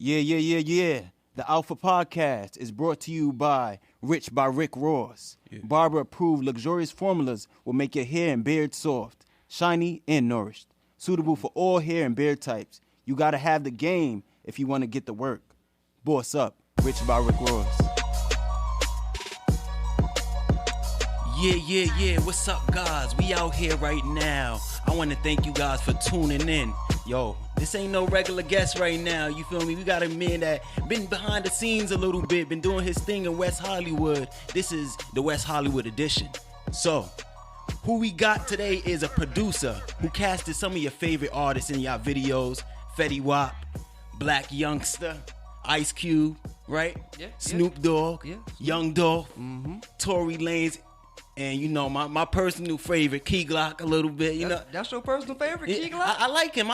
Yeah. The Alpha Podcast is brought to you by Rich by Rick Ross. Yeah. Barber-approved luxurious formulas will make your hair and beard soft, shiny, and nourished. Suitable for all hair and beard types. You gotta have the game if you want to get the work. Boss up, Rich by Rick Ross. Yeah. What's up, guys? We out here right now. I want to thank you guys for tuning in. Yo, this ain't no regular guest right now. You feel me? We got a man that been behind the scenes a little bit, been doing his thing in West Hollywood. This is the West Hollywood edition. So, who we got today is a producer who casted some of your favorite artists in your videos. Fetty Wap, Black Youngster, Ice Cube, right? Yeah. Snoop Dogg, Yeah. Young Dolph, Tory Lanez, and you know my personal favorite, Key Glock, a little bit. You know That's your personal favorite, Key Glock? I like him.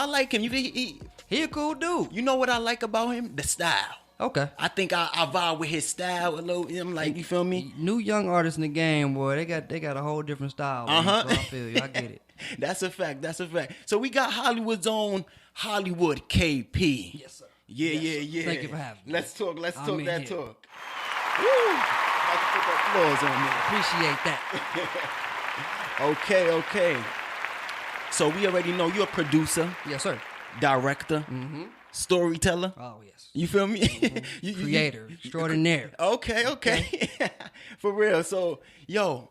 He a cool dude. You know what I like about him? The style. Okay. I think I vibe with his style a little. I'm like, you feel me? New young artists in the game, boy, they got a whole different style. So I feel you. I get it. That's a fact. So we got Hollywood's own Hollywood KP. Yes, sir. Yeah. Thank you for having me. Let's talk that here. talk. Woo! I can put that applause on me. Appreciate that. Okay. So we already know you're a producer, Yes, sir. director, storyteller. Oh, yes. You feel me? Creator, extraordinaire. Okay. For real. So, yo,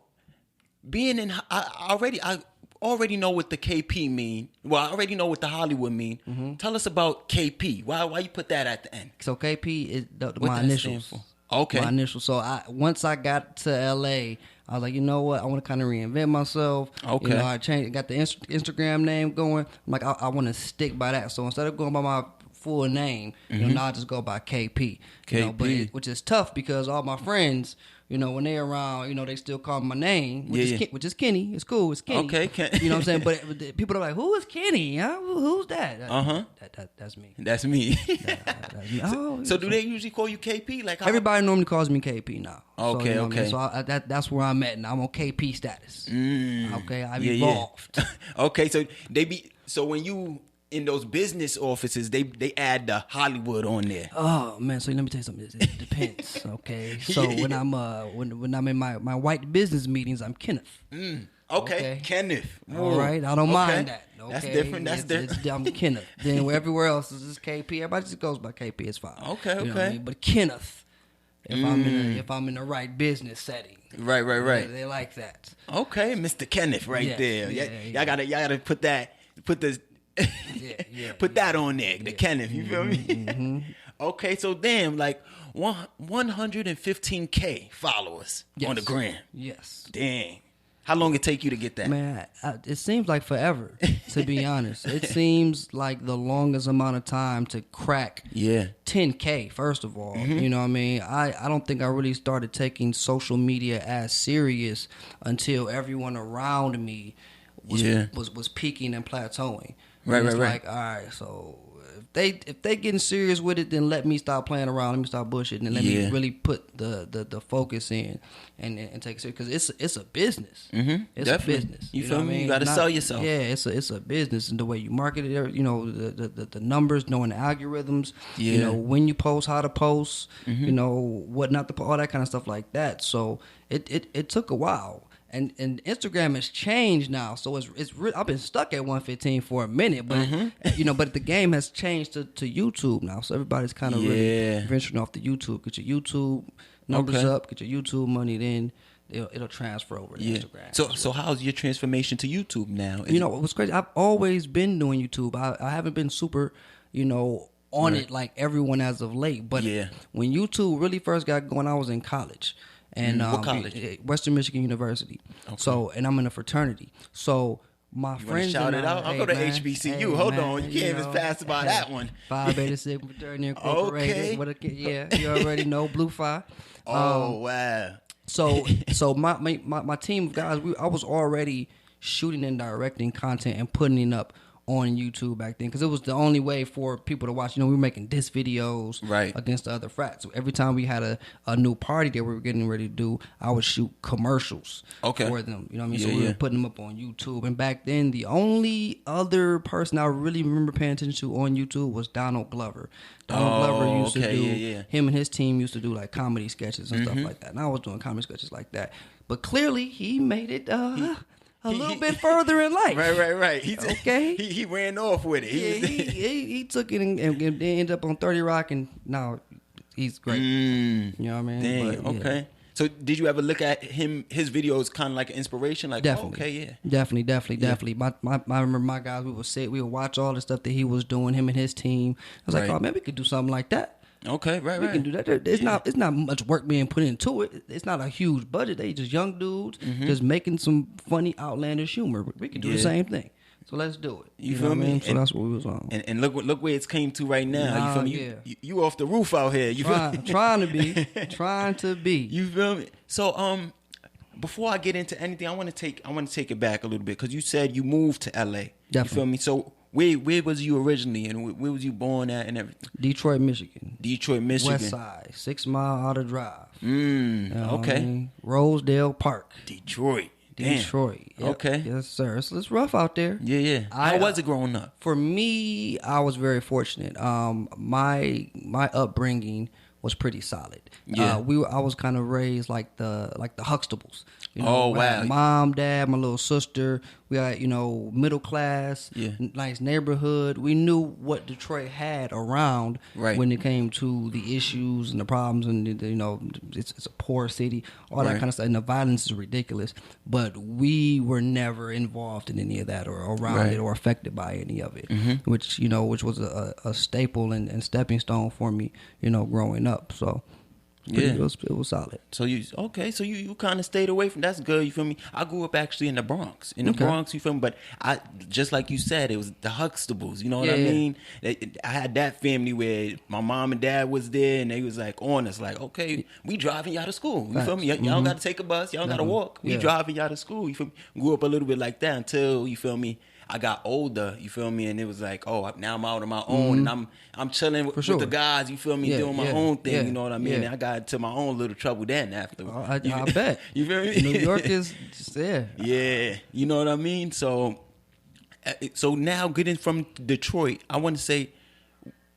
being in, I already know what the KP mean. Well, I already know what the Hollywood mean. Tell us about KP. Why you put that at the end? So KP is What my that initials. stand for? Okay. My initials. So once I got to LA, I was like, you know what? I want to kind of reinvent myself. Okay. You know, I got the Instagram name going. I'm like, I want to stick by that. So instead of going by my full name, you know, now I just go by KP. You know, KP. which is tough because all my friends, you know, when they're around, you know, they still call me my name, which is Kenny. It's cool. It's Kenny. Okay. You know what I'm saying? But people are like, who is Kenny? Huh? Who's that? That's me. That's me. That's me. Oh, So do they usually call you KP? Like how? Everybody normally calls me KP now. Okay, so, you know what I okay. mean? So that's where I'm at now. I'm on KP status. Okay, I've Yeah. evolved. Okay, so when you in those business offices, they add the Hollywood on there. Oh man, so let me tell you something. It depends. Okay, so when I'm when I'm in my white business meetings, I'm Kenneth. Okay. Kenneth. All right, I don't mind that. Okay? That's different. I'm Kenneth. Then everywhere else is just KP. Everybody just goes by KP. It's fine. Okay, You know what okay. I mean? But Kenneth, if I'm in the right business setting, Right. They like that. Okay, Mr. Kenneth, right Yes, there. yeah. Y'all gotta put that put that on there. The Kenneth. You feel me? Okay, so damn, like 115K followers on the gram. Yes. Dang. How long it take you to get that? Man, it seems like forever, to be honest. It seems like the longest amount of time to crack 10K, first of all. You know what I mean? I don't think I really started taking social media as serious until everyone around me was peaking and plateauing. Right. Like, all right, so if they getting serious with it, then let me stop playing around. Let me stop bullshitting and let me really put the focus in and take it serious, because it's a business. It's Definitely. a business. You know feel what I me? mean? You got to sell yourself. Yeah, it's a business, and the way you market it. You know, the numbers, knowing the algorithms. Yeah. You know, when you post, how to post. You know, what not to post, all that kind of stuff like that. So it took a while. And Instagram has changed now, so I've been stuck at 115 for a minute, but you know, but the game has changed to YouTube now, so everybody's kind of really venturing off the YouTube. Get your YouTube numbers up, get your YouTube money, then it'll transfer over to Instagram. So how's your transformation to YouTube now? You know, what's crazy? I've always been doing YouTube. I haven't been super, you know, on it like everyone as of late, but when YouTube really first got going, I was in college. And what college? Western Michigan University. Okay. So, and I'm in a fraternity. So my friends shout and it out. I'll go to HBCU. Hold on, you can't even pass by that one. Phi Beta Sigma Fraternity Incorporated. Okay. You already know Blue Phi. Wow. So my team of guys, I was already shooting and directing content and putting it up on YouTube back then because it was the only way for people to watch. You know, we were making diss videos Right. against the other frats. So every time we had a new party that we were getting ready to do, I would shoot commercials for them. You know what I mean? Yeah, so we yeah. were putting them up on YouTube. And back then, the only other person I really remember paying attention to on YouTube was Donald Glover. Donald Glover used to do, him and his team used to do like comedy sketches and stuff like that. And I was doing comedy sketches like that. But clearly, he made it a little bit further in life. Right. He ran off with it. He took it and ended up on 30 Rock, and now he's great. You know what I mean? Dang, But, okay. So did you ever look at his videos kind of like an inspiration? Like, definitely. Definitely. I remember my guys, we would watch all the stuff that he was doing, him and his team. I was like, oh, man, we could do something like that. Okay, right. We can do that. It's not much work being put into it. It's not a huge budget. They just young dudes just making some funny, outlandish humor. We can do the same thing. So let's do it. You feel me? So that's what we was on. And look where it's came to right now. You feel me? You off the roof out here. You feel me? Trying to be. You feel me? So before I get into anything, I want to take it back a little bit because you said you moved to LA. Definitely. You feel me? So where was you originally and where was you born at and everything? Detroit, Michigan. West West Side, 6 Mile Outer Drive. Okay. I mean? Rosedale Park. Detroit. Yep. Okay. Yes, sir. It's rough out there. Yeah. How was it growing up? For me, I was very fortunate. My upbringing was pretty solid. Yeah. I was kind of raised like the Huxtables. You know, Oh, wow. Mom, dad, my little sister. We had, middle class, nice neighborhood. We knew what Detroit had around when it came to the issues and the problems, and it's a poor city, all that kind of stuff. And the violence is ridiculous. But we were never involved in any of that or around it or affected by any of it, which was a staple and stepping stone for me, growing up. So. It was solid. So you kind of stayed away from. That's good. You feel me? I grew up actually in the Bronx. Bronx, you feel me? But I just like you said, it was the Huxtables. You know what I mean? I had that family where my mom and dad was there, and they was like on us, like, okay, we driving y'all to school. You feel me? Y'all don't got to take a bus. Y'all don't got to walk. We driving y'all to school. You feel me? Grew up a little bit like that until you feel me. I got older, you feel me, and it was like, oh, now I'm out on my own, and I'm chilling with the guys, you feel me, doing my own thing, you know what I mean? And I got into my own little trouble then after. I bet. You feel me? New York is just there. Yeah, you know what I mean? So now getting from Detroit, I want to say,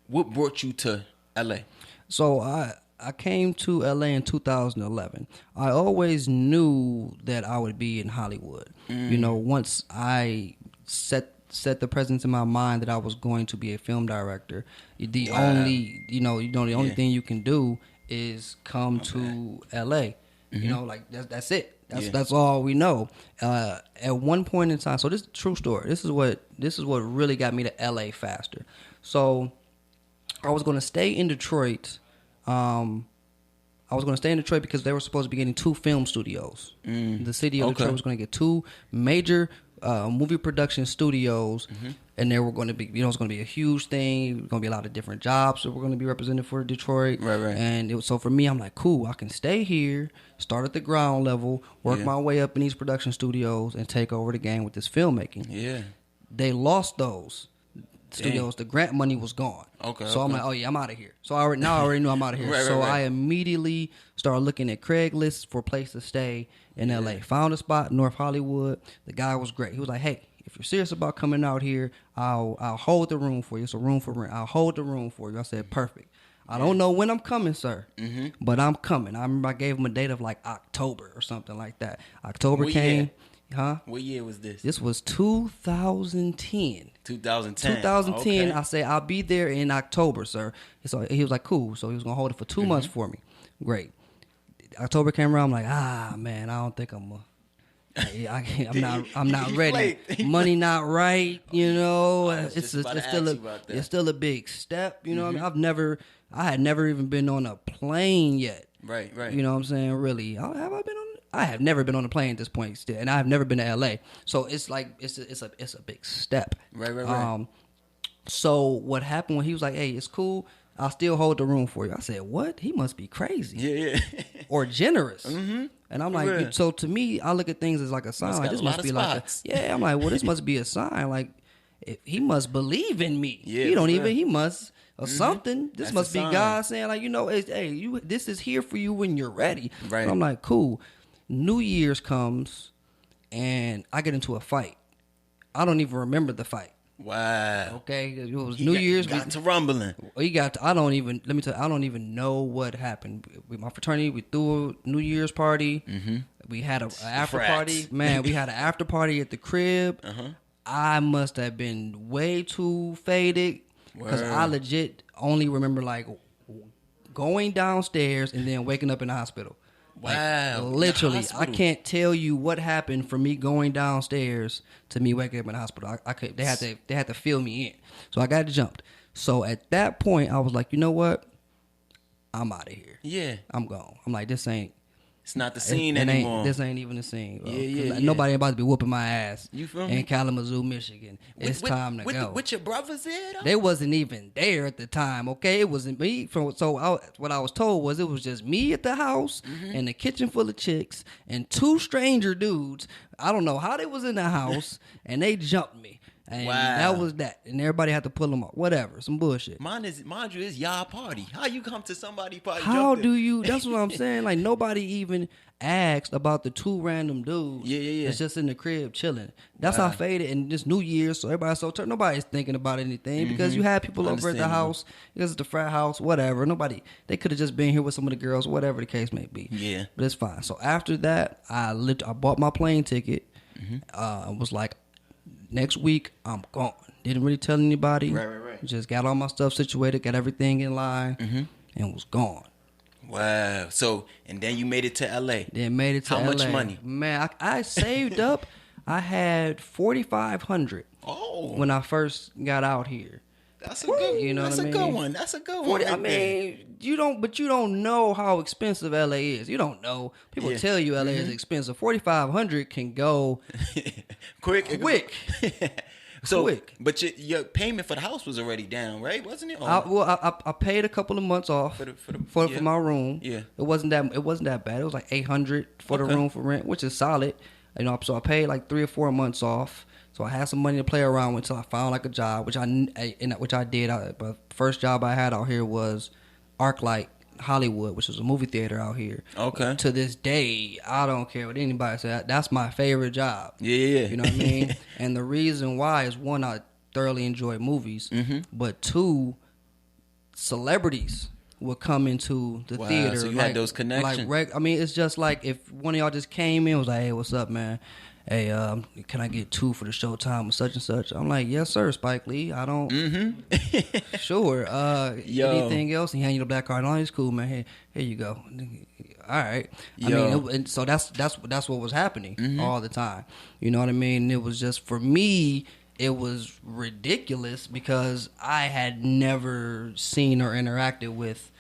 what brought you to LA? So I came to LA in 2011. I always knew that I would be in Hollywood. Once I set the presence in my mind that I was going to be a film director. The only thing you can do is come to LA. That's it. That's all we know. At one point in time, so this is a true story. This is what really got me to LA faster. So I was going to stay in Detroit. Because they were supposed to be getting 2 film studios. The city of Detroit was going to get 2 major movie production studios, and they were going to be, it's going to be a huge thing. There's going to be a lot of different jobs that were going to be represented for Detroit. Right. And so for me, I'm like, cool, I can stay here, start at the ground level, work my way up in these production studios, and take over the game with this filmmaking. Yeah. They lost those studios. The grant money was gone. So I'm like, oh yeah, I'm out of here. So I already knew I'm out of here. I immediately started looking at Craigslist for a place to stay in LA. Found a spot in North Hollywood. The guy was great. He was like, hey, if you're serious about coming out here, I'll hold the room for you. It's a room for rent. I'll hold the room for you. I said, perfect. I don't know when I'm coming, sir, but I'm coming. I remember I gave him a date of like October or something like that. October came. Year? Huh? What year was this? This was 2010. 2010. 2010. Okay. I say I'll be there in October, sir. So he was like, cool. So he was gonna hold it for 2 months for me. Great. October came around. I'm like, man, I don't think I'm not ready. Money not right. It's still a big step. You know what I mean? I had never even been on a plane yet. Right. You know what I'm saying? Really, I have never been on a plane at this point still, and I have never been to LA. So it's like it's a big step. Right. So what happened when he was like, "Hey, it's cool. I'll still hold the room for you." I said, "What? He must be crazy." Yeah. Or generous. And I'm like, so to me, I look at things as like a sign. Like, this must be like, I'm like, well, this must be a sign. Like, he must believe in me. Yeah, he don't for even. real. He must or something. This That's must a be sign. God saying like, hey, you. This is here for you when you're ready. Right. So I'm like, cool. New Year's comes, and I get into a fight. I don't even remember the fight. Wow. Okay, it was New Year's. Got to rumbling. We got. I don't even. Let me tell you. I don't even know what happened. With my fraternity, we threw a New Year's party. Mm-hmm. We had a after Frats. party. Man, we had an after party at the crib. Uh-huh. I must have been way too faded because I legit only remember like going downstairs and then waking up in the hospital. Wow. Like, literally, I Hospital. can't tell you what happened from me going downstairs to me waking up in the hospital. I could. They had to fill me in, so I got jumped. So at that point, I was like, you know what? I'm out of here. Yeah. I'm gone. I'm like, this ain't. It's not the scene it anymore. This ain't even the scene. Bro. Yeah. Nobody about to be whooping my ass. You feel me? In Kalamazoo, Michigan. It's time to go. With your brothers there, though? They wasn't even there at the time, okay? It wasn't me. What I was told was it was just me at the house and the kitchen full of chicks and two stranger dudes. I don't know how they was in the house, and they jumped me. And that was that. And everybody had to pull them off. Whatever. Some bullshit. Mind you, it's y'all party. How you come to somebody's party? How jumping? do you? That's what I'm saying. Like, nobody even asked about the two random dudes. Yeah. That's just in the crib chilling. That's how faded. And this New Year's, so everybody's so turned. Nobody's thinking about anything because you had people over at the house. Because it's the frat house, whatever. They could have just been here with some of the girls, whatever the case may be. Yeah. But it's fine. So after that, I bought my plane ticket. I was like, next week, I'm gone. Didn't really tell anybody. Right. Just got all my stuff situated, got everything in line, and was gone. Wow. So, and then you made it to LA. Then made it to LA. How much money? Man, I saved up. I had $4,500 when I first got out here. That's a good. You know that's what I a mean? good one. That's a good one. I mean, you don't know how expensive LA is. You don't know. People tell you LA is expensive. $4,500 can go quick. So, quick. But your payment for the house was already down, right? Wasn't it? I paid a couple of months off for my room. Yeah. It wasn't that bad. It was like $800 for the room for rent, which is solid. You know, so I paid like 3 or 4 months off. So I had some money to play around with until I found like a job, which I did. But first job I had out here was ArcLight Hollywood, which was a movie theater out here. Okay. To this day, I don't care what anybody says. That's my favorite job. Yeah. You know what I mean? And the reason why is, one, I thoroughly enjoy movies, but two, celebrities would come into the theater. So you had those connections. I mean, it's just like if one of y'all just came in and was like, "Hey, what's up, man? Hey, can I get 2 for the showtime or such and such?" I'm like, "Yes, sir, Spike Lee. I don't." Sure. Anything else? And he hand you the black card. Oh, it's cool, man. Here you go. All right. I mean, so that's what was happening all the time. You know what I mean? It was just, for me, it was ridiculous because I had never seen or interacted with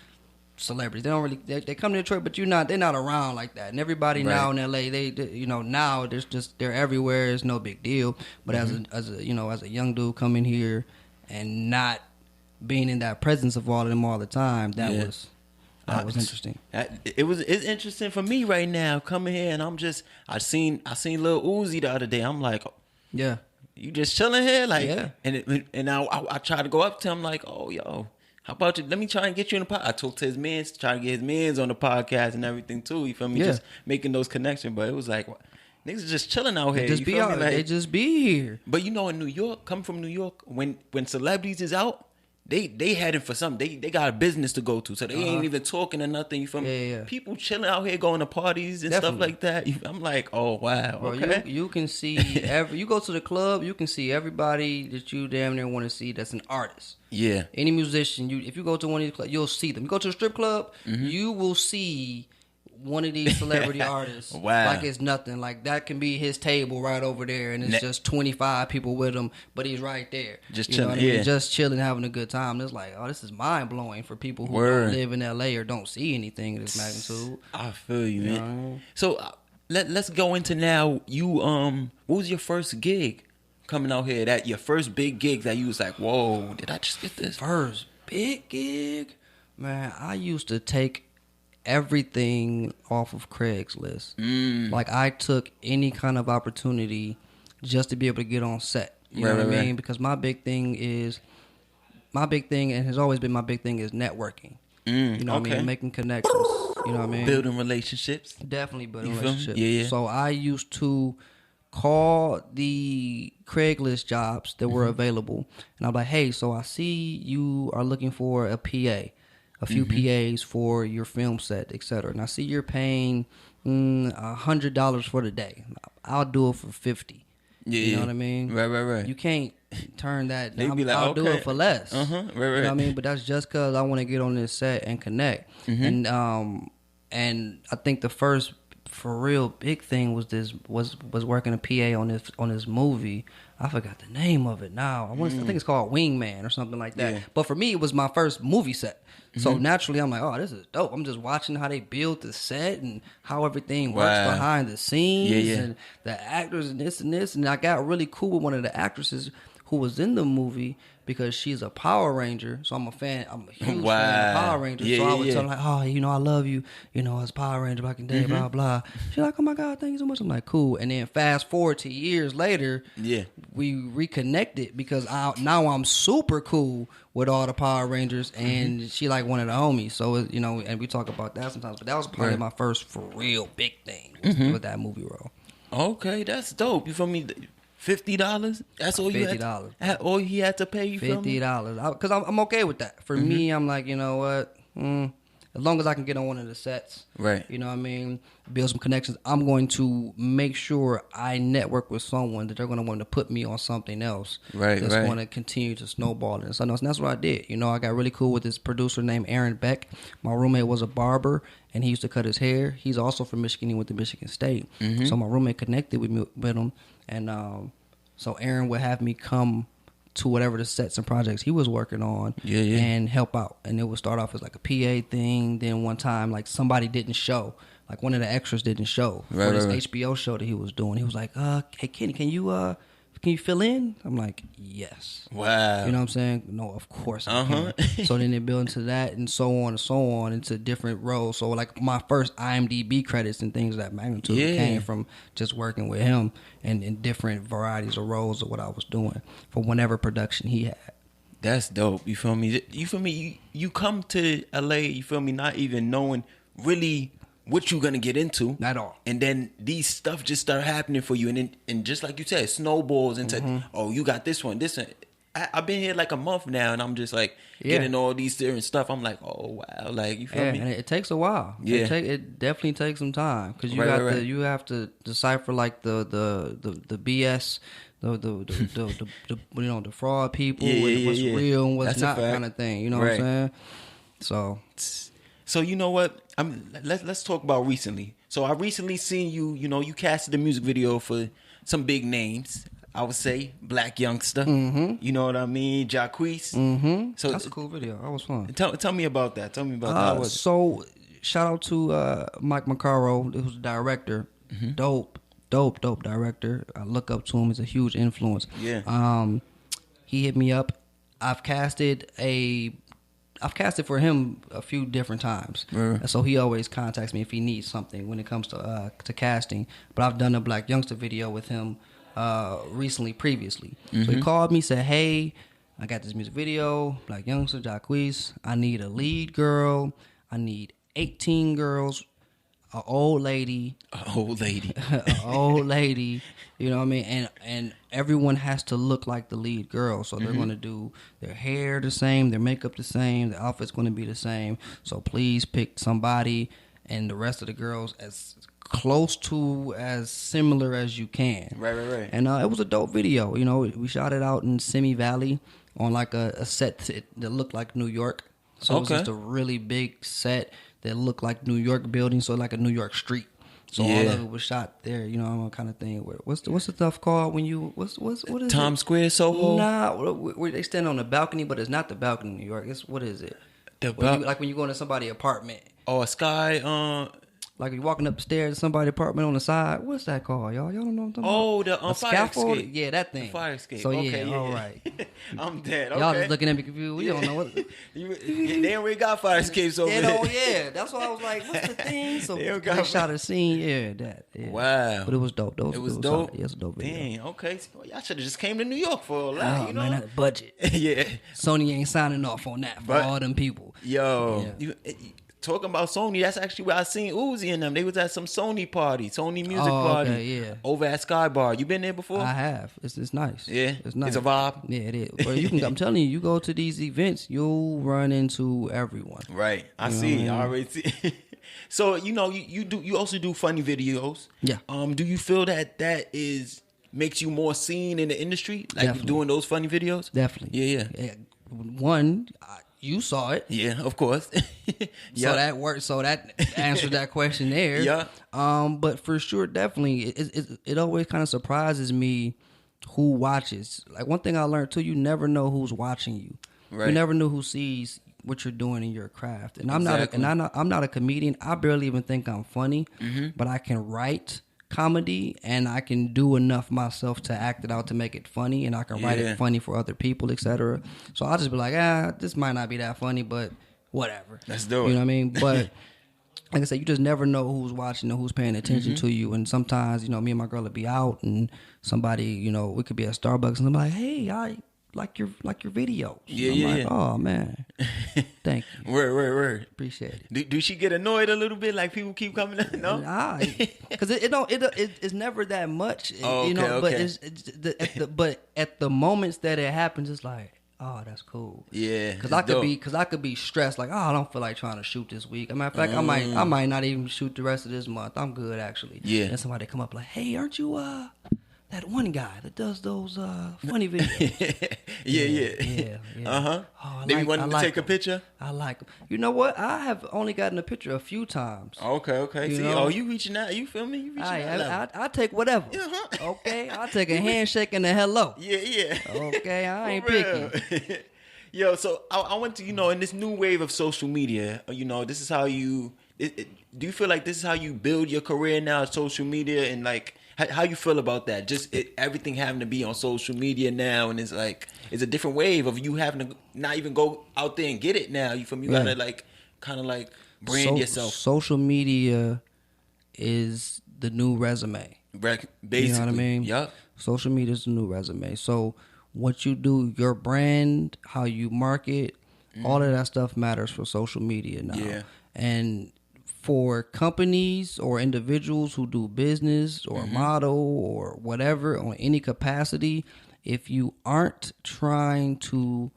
celebrities. They don't really they come to Detroit, but they're not around like that. And everybody now in LA, they now they're everywhere. It's no big deal. But as a young dude coming here and not being in that presence of all of them all the time, that was interesting. It's interesting for me right now coming here, and I seen Lil Uzi the other day. I'm like, yeah, you just chilling here, like, yeah. And I try to go up to him like, oh, yo, how about you? Let me try and get you in the podcast. I talked to his mans, try to get his mans on the podcast and everything too. You feel me? Yeah. Just making those connections. But it was like, niggas just chilling out here. Just be out. They just be here. But in New York, come from New York, when celebrities is out, they heading for something. They got a business to go to, so they ain't even talking or nothing. You feel me? Yeah. People chilling out here, going to parties and stuff like that. I'm like, oh wow, Bro, okay. You can see you go to the club, you can see everybody that you damn near want to see that's an artist. Yeah. Any musician, if you go to one of these clubs, you'll see them. You go to a strip club, you will see one of these celebrity artists. Wow. Like it's nothing. Like that can be his table right over there, and it's just 25 people with him, but he's right there. Just you chilling, know what I mean? Just chilling, having a good time. And it's like, oh, this is mind blowing for people who don't live in LA or don't see anything of this magnitude. I feel you, man. You know what I mean? So let's go into now. You what was your first gig coming out here? That your first big gig that you was like, whoa, did I just get this? First big gig, man. I used to take everything off of Craigslist. Like I took any kind of opportunity just to be able to get on set. You know what I mean? Because my big thing, and has always been my big thing, is networking. You know what I mean? Making connections. You know what I mean? Building relationships. Definitely building You relationships. Yeah. So I used to call the Craigslist jobs that were available, and I'm like, hey, so I see you are looking for a PA, a few PAs for your film set, etc. And I see you're paying $100 for the day. I'll do it for $50. You know what I mean? Right. You can't turn that down. Be like, I'll do it for less. Right. You know what I mean? But that's just because I want to get on this set and connect. And I think the first for real big thing was working a PA on this movie. I forgot the name of it now. I think it's called Wingman or something like that. Yeah. But for me, it was my first movie set. So naturally, I'm like, oh, this is dope. I'm just watching how they build the set and how everything works behind the scenes and the actors and this and this. And I got really cool with one of the actresses who was in the movie because she's a Power Ranger. So I'm a fan. I'm a huge fan of Power Rangers. So I would tell her, like, oh, I love you. As Power Ranger back in the day, blah, blah. She's like, oh, my God, thank you so much. I'm like, cool. And then fast forward to years later, we reconnected because now I'm super cool with all the Power Rangers, and she like one of the homies. So, and we talk about that sometimes. But that was probably my first for real big thing with that movie role. Okay, that's dope. You feel me? $50? That's all you $50. All he had to pay you. $50. Because I'm okay with that. For me, I'm like, you know what? As long as I can get on one of the sets, right? You know what I mean? Build some connections. I'm going to make sure I network with someone that they're going to want to put me on something else. Right, that's going to continue to snowball and something else. And that's what I did. I got really cool with this producer named Aaron Beck. My roommate was a barber, and he used to cut his hair. He's also from Michigan. He went to Michigan State. So my roommate connected with him, and so Aaron would have me come to whatever the sets and projects he was working on and help out. And it would start off as like a PA thing. Then one time, like, somebody didn't show. Like, one of the extras didn't show for this HBO show that he was doing. He was like, hey, Kenny, can you fill in? I'm like, yes. Wow. You know what I'm saying? No, of course I can. So then they build into that and so on into different roles. So like my first IMDb credits and things of that magnitude came from just working with him and in different varieties of roles of what I was doing for whatever production he had. That's dope. You feel me? You come to LA, you feel me, not even knowing really what you're gonna get into at all, and then these stuff just start happening for you, and just like you said, snowballs into oh, you got this one. I've been here like a month now, and I'm just like getting all these different stuff. I'm like, oh wow, like, you feel me? And it takes a while. It definitely takes some time because you have to decipher like the BS, the fraud people, what's real and what's not, kind of thing. You know what I'm saying? So you know what? Let's talk about recently. So I recently seen you. You casted a music video for some big names. I would say Black Youngster. You know what I mean? Jacquees. So that's a cool video. That was fun. Tell me about that. Tell me about that. So shout out to Mike McCarroll, who's the director. Dope director. I look up to him. He's a huge influence. Yeah. He hit me up. I've casted for him a few different times. So he always contacts me if he needs something when it comes to casting. But I've done a Black Youngster video with him previously. So he called me, said, hey, I got this music video, Black Youngster, Jacquees. I need a lead girl. I need 18 girls, an old lady. You know what I mean? And everyone has to look like the lead girl. So they're going to do their hair the same, their makeup the same, the outfit's going to be the same. So please pick somebody and the rest of the girls as close to as similar as you can. Right. And it was a dope video. We shot it out in Simi Valley on like a set that looked like New York. So it was just a really big set that looked like New York building, so like a New York street. So all of it was shot there, kind of thing. What's the stuff called when you what is Times Square, Soho? Nah, where they stand on the balcony, but it's not the balcony in New York. What is it? Like when you go into somebody's apartment. Oh, a sky. Like you're walking up the stairs to somebody's apartment on the side. What's that called, y'all? Y'all don't know what I'm talking Oh, about? the fire scaffold? escape. Yeah, that thing. The fire escape. So okay, yeah, all right. I'm dead. Okay. Y'all just looking at me confused. We don't know what. They already got fire escapes over Yeah, there. oh yeah, that's why I was like, what's the thing? So They don't they got- shot a scene. Yeah, that. Yeah. Wow. But it was dope. It was dope. Yeah, it's a dope video. Dang. Okay. So y'all should have just came to New York for all that. Oh You know. man, that budget. Yeah. Sony ain't signing off on that for But- all them people. Yo. Yeah. Talking about Sony, that's actually where I seen Uzi and them. They was at some Sony party, Sony music Oh, party. okay, yeah. Over at Sky Bar. You been there before? I have. It's nice. Yeah? it's nice. It's a vibe? Yeah, it is. But you can. I'm telling you, you go to these events, you'll run into everyone. Right. I see. I already see. So, you also do funny videos. Yeah. Do you feel that makes you more seen in the industry? Like Definitely. doing those funny videos? Definitely. Yeah. One, you saw it. Yeah, of course. So that worked. So that answered that question there. Yeah. But for sure, definitely, it always kind of surprises me who watches. Like one thing I learned too, you never know who's watching you. Right. You never know who sees what you're doing in your craft. And I'm Exactly. I'm not a comedian. I barely even think I'm funny, but I can write comedy and I can do enough myself to act it out to make it funny, and I can write Yeah. it funny for other people, etc. So I'll just be like, this might not be that funny, but whatever. Let's do it. You know what I mean? But like I said, you just never know who's watching or who's paying attention to you. And sometimes, me and my girl would be out and somebody, we could be at Starbucks and I'm like, hey, I like your videos. Yeah, I'm yeah, like, yeah. oh man, thank you. Word. Appreciate it. Do she get annoyed a little bit? Like people keep coming in? No? Because it's never that much, Oh, But okay. but at the moments that it happens, it's like, oh, that's cool. Yeah. Because it's I could be stressed, like, oh, I don't feel like trying to shoot this week. As a matter of fact, I might not even shoot the rest of this month. I'm good actually. Yeah. And somebody come up like, hey, aren't you that one guy that does those funny videos? Yeah. Uh-huh. Oh, They wanted to take a picture? I like them. You know what? I have only gotten a picture a few times. Okay. You See, know? you reaching out. You feel me? You reaching out. I take whatever. Uh-huh. Okay, I'll take a handshake and a hello. Yeah. Okay, I ain't For real. picky. Yo, so I went to, in this new wave of social media, this is how you, do you feel like this is how you build your career now, social media, and like, how you feel about that? Just everything having to be on social media now, and it's like, it's a different wave of you having to not even go out there and get it now. You feel me? You Yeah. gotta like, kind of like brand yourself. Social media is the new resume. Basically. You know what I mean? Yup. Social media is the new resume. So what you do, your brand, how you market, all of that stuff matters for social media now. Yeah. And for companies or individuals who do business or model or whatever on any capacity, if you aren't trying to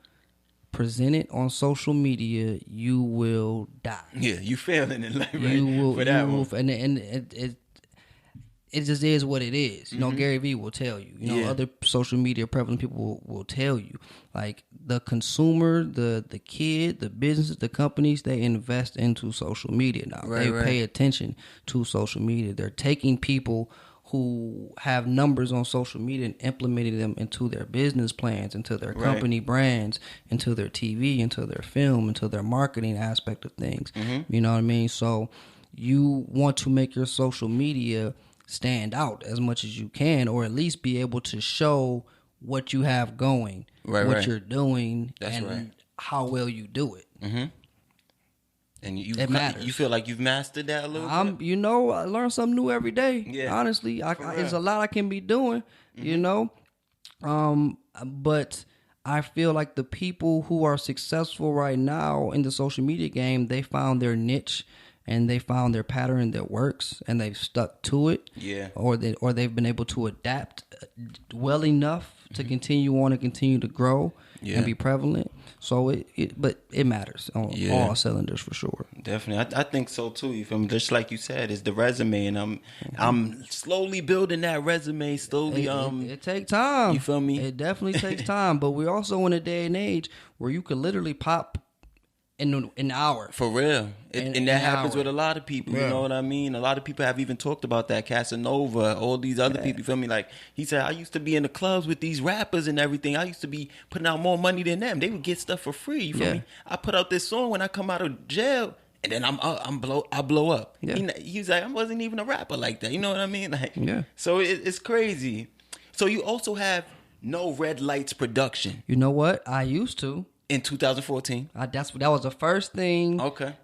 present it on social media, you will die. Yeah, you failing in life, right? You will, For that you will, one. and it just is what it is. Gary Vee will tell you. Yeah. Other social media prevalent people will tell you. Like the consumer, the kid, the businesses, the companies, they invest into social media now. Right, they right. pay attention to social media. They're taking people who have numbers on social media and implementing them into their business plans, into their Right. company brands, into their TV, into their film, into their marketing aspect of things. You know what I mean? So you want to make your social media stand out as much as you can, or at least be able to show what you have going, Right, what right. you're doing, That's and right. how well you do it. And It matters. You feel like you've mastered that a little bit? I learn something new every day. Yeah. Honestly, there's a lot I can be doing, but I feel like the people who are successful right now in the social media game, they found their niche and they found their pattern that works and they've stuck to it. Yeah. Or they've been able to adapt well enough to continue on and continue to grow Yeah. and be prevalent. So but it matters on all cylinders for sure. Definitely, I think so too. You feel me? Just like you said, it's the resume, and I'm slowly building that resume. Slowly, It takes time. You feel me? It definitely takes time. But we're also in a day and age where you could literally pop in an hour. for real, In and that an happens hour. with a lot of people. You Yeah. know what I mean? A lot of people have even talked about that. Casanova, all these other people. You feel me? Like he said, I used to be in the clubs with these rappers and everything. I used to be putting out more money than them. They would get stuff for free. You feel Yeah. me? I put out this song when I come out of jail. and then I blow up. Yeah. He's like, I wasn't even a rapper like that. You know what I mean? Like, Yeah. So it's crazy. So you also have No Red Lights production You know what? I used to. in 2014. That was the first thing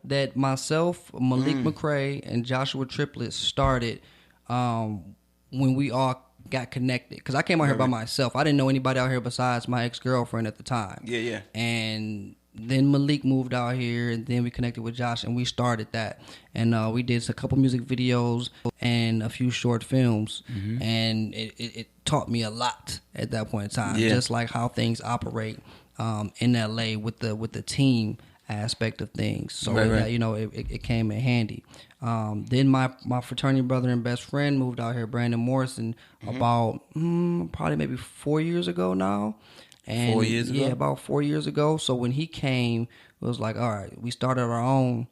that myself, Malik McCray, and Joshua Triplett started when we all got connected. Because I came out here by myself. I didn't know anybody out here besides my ex-girlfriend at the time. Yeah. And then Malik moved out here, and then we connected with Josh, and we started that. And we did a couple music videos and a few short films. And it taught me a lot at that point in time. Just like how things operate in LA with the team aspect of things. So that, you know, it came in handy. Then my fraternity brother and best friend moved out here, Brandon Morrison, about probably maybe 4 years ago now. And 4 years ago? Yeah, about 4 years ago. So when he came, it was like, all right, we started our own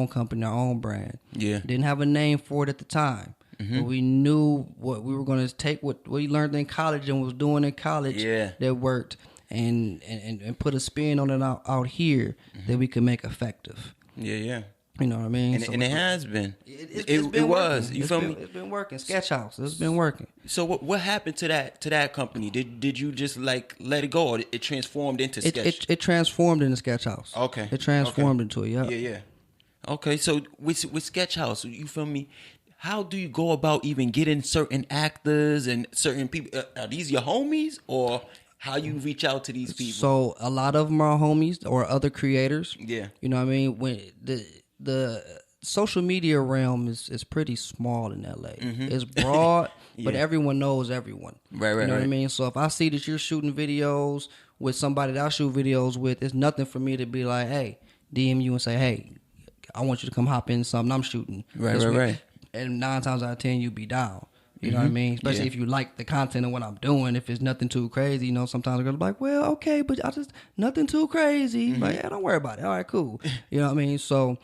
company, our own brand. Yeah. Didn't have a name for it at the time. But we knew what we were going to take, what we learned in college and was doing in college that worked, and put a spin on it out here that we could make effective. Yeah. You know what I mean? And it has been. It's been was. Working. You feel me? It's been working. Sketch House. It's been working. So what happened to that company? Did you just like let it go, or it transformed into Sketch? It transformed into Sketch House. Okay. It transformed into it. Yeah. Yeah. Okay. So with Sketch House, you feel me? How do you go about even getting certain actors and certain people? Are these your homies, or how you reach out to these people? So a lot of them are homies or other creators. Yeah. You know what I mean? When the social media realm is pretty small in LA. It's broad, but everyone knows everyone. Right. You know what I mean? So if I see that you're shooting videos with somebody that I shoot videos with, it's nothing for me to be like, hey, DM you and say, hey, I want you to come hop in something I'm shooting. Right. And 9 times out of 10, you be down. You know what I mean? Especially if you like the content of what I'm doing. If it's nothing too crazy, you know, sometimes I'm going to be like, well, okay, but nothing too crazy. Like, yeah, don't worry about it. All right, cool. You know what I mean? So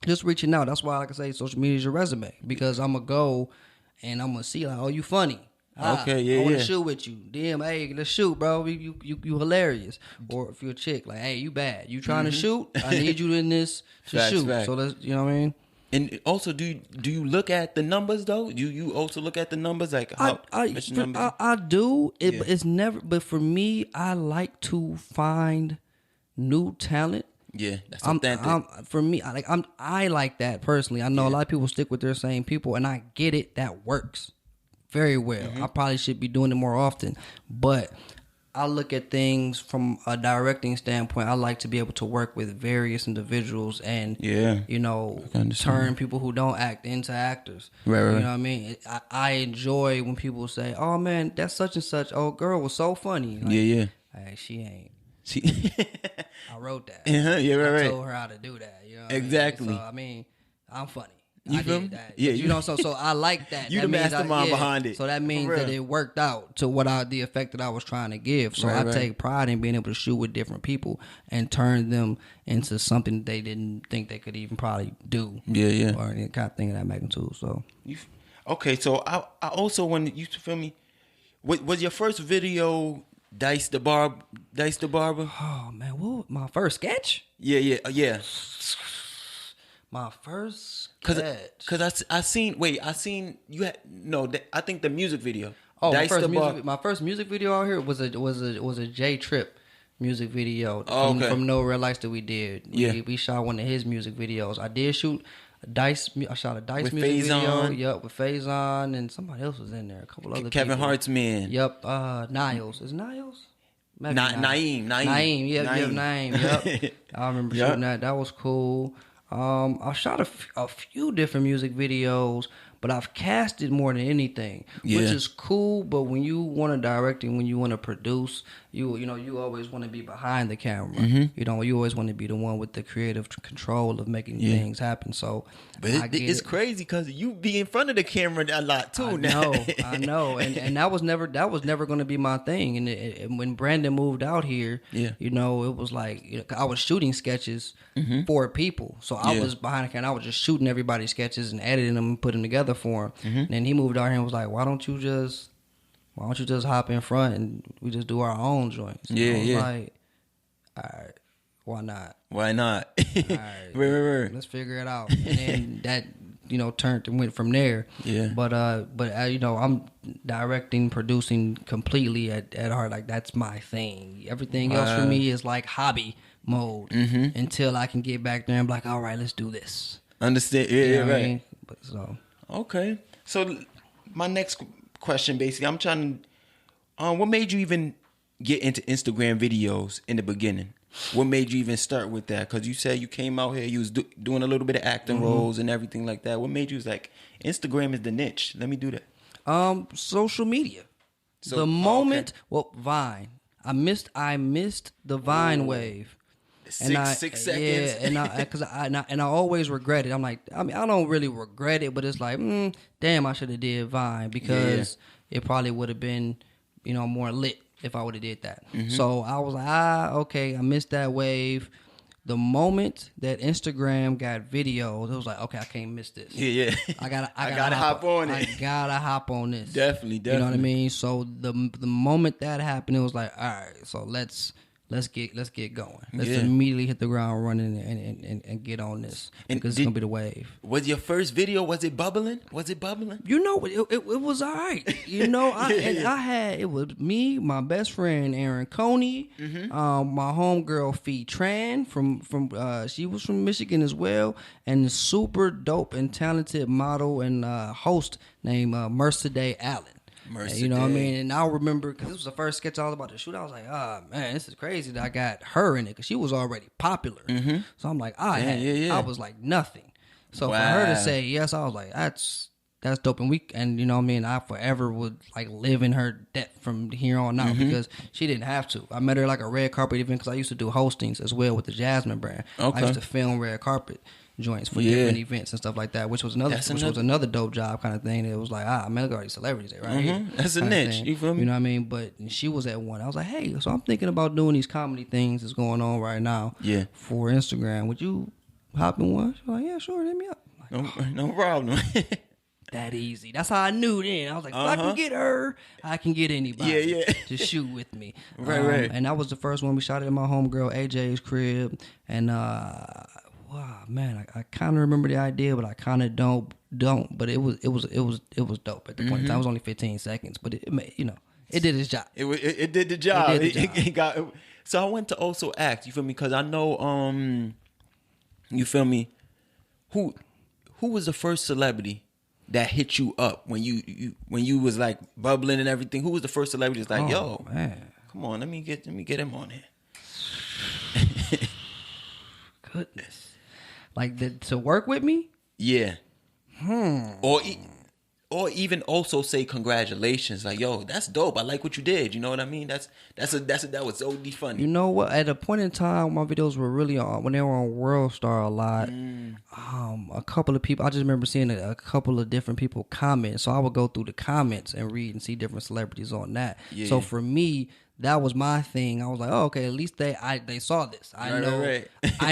just reaching out. That's why, like I say, social media is your resume. Because I'm going to go and I'm going to see, like, oh, you funny. Okay, I want to shoot with you. DM, hey, let's shoot, bro. You hilarious. Or if you're a chick, like, hey, you bad. You trying to shoot? I need you in this to shoot. So let's, you know what I mean? And also, do you look at the numbers though? Do you also look at the numbers, like how much numbers? I do. But it's never. But for me, I like to find new talent. Yeah, that's authentic. For me, I like that personally. I know a lot of people stick with their same people, and I get it. That works very well. I probably should be doing it more often, but I look at things from a directing standpoint. I like to be able to work with various individuals and, you know, turn people who don't act into actors. Right. You know what I mean? I enjoy when people say, oh, man, that's such and such. Oh, girl was so funny. Like, hey, she ain't. I wrote that. I told her how to do that. You know what exactly. I mean? So, I mean, I'm funny. You feel me? Yeah, you know, so I like that. You that the mastermind behind it. So that means that it worked out to the effect that I was trying to give. So I take pride in being able to shoot with different people and turn them into something they didn't think they could even probably do. Yeah. Or any kind of thing of that magnitude. So okay, so I also wanted you to feel me. Was your first video Dice the Barber? Oh man, what my first sketch? Yeah. My first sketch. Cause I seen you had I think the music video. Oh, my first music video out here was a J Trip music video from No Red Lights that we did. We shot one of his music videos. I did shoot I shot a Dice with music Faison. video. Yep, with Faison and somebody else was in there. A couple other Kevin people. Hart's man. Yep, Niles. Is Niles? Naeem. Naeem. Yep. I remember shooting that. That was cool. I shot a few different music videos, but I've casted more than anything, which is cool. But when you want to direct and when you want to produce, you always want to be behind the camera. You know, you always want to be the one with the creative control of making things happen. So, but it's crazy because you be in front of the camera a lot too. I know, and that was never going to be my thing. And when Brandon moved out here, you know, it was like I was shooting sketches for people, so I was behind the camera. I was just shooting everybody's sketches and editing them and putting them together for him. And then he moved out here and was like, "Why don't you just hop in front and we just do our own joints?" Yeah. Like, all right, Why not? Why not? All right, Right. let's figure it out. And then that, turned and went from there. Yeah. But I'm directing, producing completely at heart. Like, that's my thing. Everything else for me is like hobby mode until I can get back there and be like, all right, let's do this. Understand? Yeah, You know what I right. mean? But so Okay. So my next question, basically, I'm trying to, what made you even get into Instagram videos in the beginning? What made you even start with that? Because you said you came out here, you was doing a little bit of acting roles and everything like that. What made you was like, Instagram is the niche. Let me do that. Social media. So- The moment, okay. well, Vine. I missed the Vine wave. Six seconds. Yeah, and I always regret it. I'm like, I don't really regret it, but it's like, damn, I should have did Vine because it probably would have been, more lit if I would have did that. So I was like, okay, I missed that wave. The moment that Instagram got videos, it was like, okay, I can't miss this. Yeah. I gotta hop on it. I gotta hop on this. Definitely. You know what I mean? So the moment that happened, it was like, all right, so let's get going. Let's immediately hit the ground running and get on this because it's gonna be the wave. Was your first video? Was it bubbling? It was all right. It was me, my best friend Aaron Coney, my homegirl Fee Tran from she was from Michigan as well, and a super dope and talented model and host named Mercedes Allen. You know what I mean? And I remember, because this was the first sketch I was about to shoot, I was like, oh, man, this is crazy that I got her in it, because she was already popular. So I'm like, I was like nothing. So for her to say yes, I was like, that's dope. And you know what I mean? I forever would like live in her debt from here on out because she didn't have to. I met her like a red carpet event because I used to do hostings as well with the Jasmine brand. I used to film red carpet joints for different events and stuff like that, which was another dope job kind of thing. It was like, man, look at all these celebrities right here. That's a niche. You feel me? You know what I mean? But she was at one. I was like, hey, so I'm thinking about doing these comedy things that's going on right now for Instagram. Would you hop in one? She's like, yeah, sure, hit me up. Like, no problem. that easy. That's how I knew then. I was like, if I can get her, I can get anybody to shoot with me. Right. And that was the first one we shot it in my homegirl AJ's crib. And wow, man, I kind of remember the idea, but I kind of don't. But it was dope at the point in time. It was only 15 seconds, but it did its job. It did the job. It got. So I went to also ask, you feel me? Because I know, you feel me? Who was the first celebrity that hit you up when you was like bubbling and everything? Who was the first celebrity that's like, yo, man, come on, let me get him on here. Goodness. Like to work with me? Yeah. Or even also say congratulations. Like, yo, that's dope. I like what you did. You know what I mean? That was OD funny. You know what? At a point in time, my videos were really on when they were on World Star a lot. A couple of people, I just remember seeing a couple of different people comment. So I would go through the comments and read and see different celebrities on that. Yeah. So for me, that was my thing. I was like, oh, okay, at least they saw this. I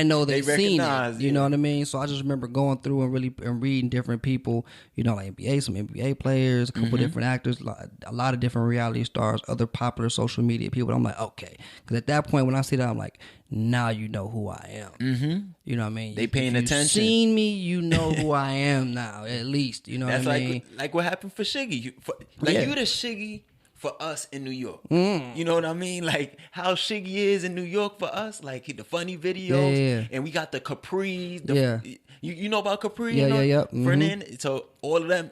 know they've seen it. You know what I mean? So I just remember going through and reading different people, like some NBA players, a couple different actors, a lot of different reality stars, other popular social media people. I'm like, okay. Because at that point, when I see that, I'm like, now you know who I am. You know what I mean? They paying attention. You've seen me, you know who I am now, at least. You know what I mean? Like what happened for Shiggy. You the Shiggy for us in New York. You know what I mean? Like how Shiggy is in New York for us, like the funny videos, and we got the Capris. You know about Capri? Fernand. So all of them,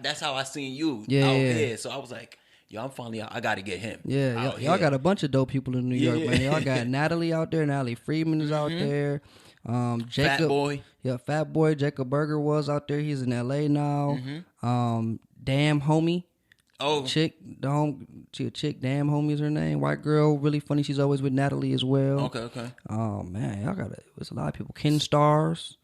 that's how I seen you out there. So I was like, yo, I'm finally out. I got to get him. Y'all got a bunch of dope people in New York, man. Y'all got Natalie out there. Natalie Friedman is out there. Jacob, Fat Boy. Yeah, Fat Boy. Jacob Berger was out there. He's in LA now. Damn Homie. Oh, she a chick. Damn Homie is her name. White girl, really funny. She's always with Natalie as well. Okay. Oh man, y'all got there's a lot of people. Ken Stars.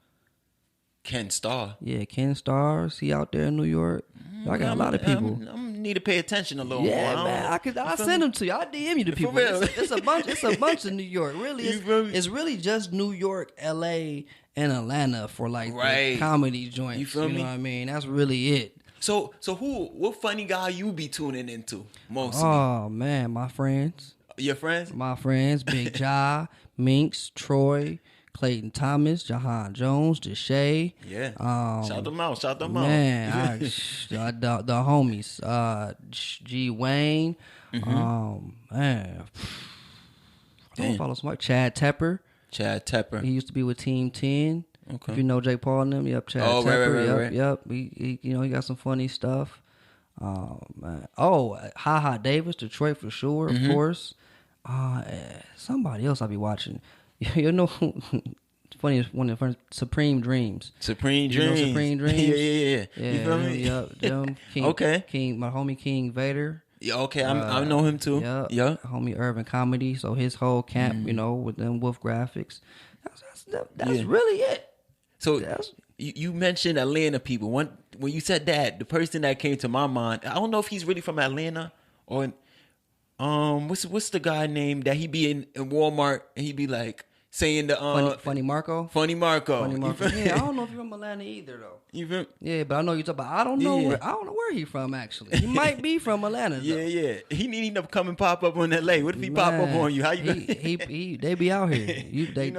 Yeah, Ken Stars. He out there in New York. I got a lot of people. I need to pay attention a little more. Yeah, man. I send them to you. I DM you the people. It's a bunch. It's a bunch in New York. Really, it's really just New York, LA, and Atlanta for like the comedy joints. You feel me? You know what I mean? That's really it. So what funny guy you be tuning into mostly? Oh man, my friends. Your friends? My friends, Big Ja, Minx, Troy, Clayton Thomas, Jahan Jones, Deshae. Yeah. Shout them out. Shout them Man, out. the homies, G Wayne, man, I don't follow smart. Chad Tepper. Chad Tepper. He used to be with Team 10. Okay. If you know Jake Paul and them, yep. Chad Oh, Tepper, right. yep. He he got some funny stuff. Man. Oh, Ha Ha Davis, Detroit for sure, of course. Somebody else I be watching. You know, funny one of the first Supreme Dreams. Supreme You know Dreams. Supreme Dreams. Yeah. Yeah, You feel me? Yep. Them King, Okay. King, my homie King Vader. Yeah, okay, I know him too. Yeah. Homie Urban Comedy. So his whole camp, you know, with them Wolf Graphics. That's really it. So you mentioned Atlanta people. When you said that, the person that came to my mind, I don't know if he's really from Atlanta or what's the guy name that he be in Walmart and he be like saying the Funny Marco. Funny Marco. Funny Marco. Yeah, I don't know if you're from Atlanta either though. You feel? Yeah, but I know you talk about. I don't know where he from actually. He might be from Atlanta. Though. Yeah. He need to come and pop up on LA. What if he pop up on you? How you? They be out here. They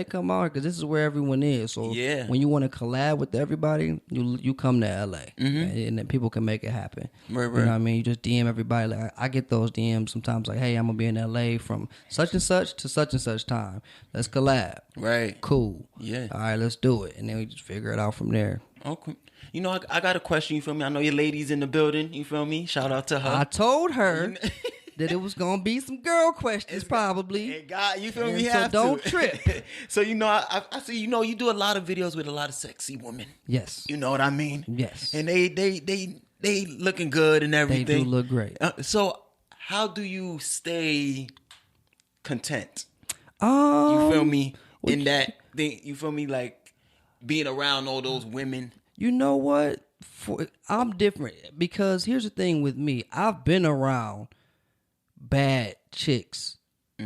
come out here because this is where everyone is. So when you want to collab with everybody, you come to LA, and then people can make it happen. Right. You know what I mean? You just DM everybody. Like I get those DMs sometimes. Like, hey, I'm gonna be in LA from such and such to such and such time. Let's collab. Right. Cool. Yeah. All right, let's do it, and then we just figure it out from there. Okay. You know, I got a question. You feel me? I know your lady's in the building. You feel me? Shout out to her. I told her that it was gonna be some girl questions, probably. And God, you feel me? So don't trip. So you know, I see. You know, you do a lot of videos with a lot of sexy women. Yes. You know what I mean? Yes. And they looking good and everything. They do look great. So how do you stay content? You feel me? In that thing, you feel me? Like being around all those women. You know what? I'm different because here's the thing with me. I've been around bad chicks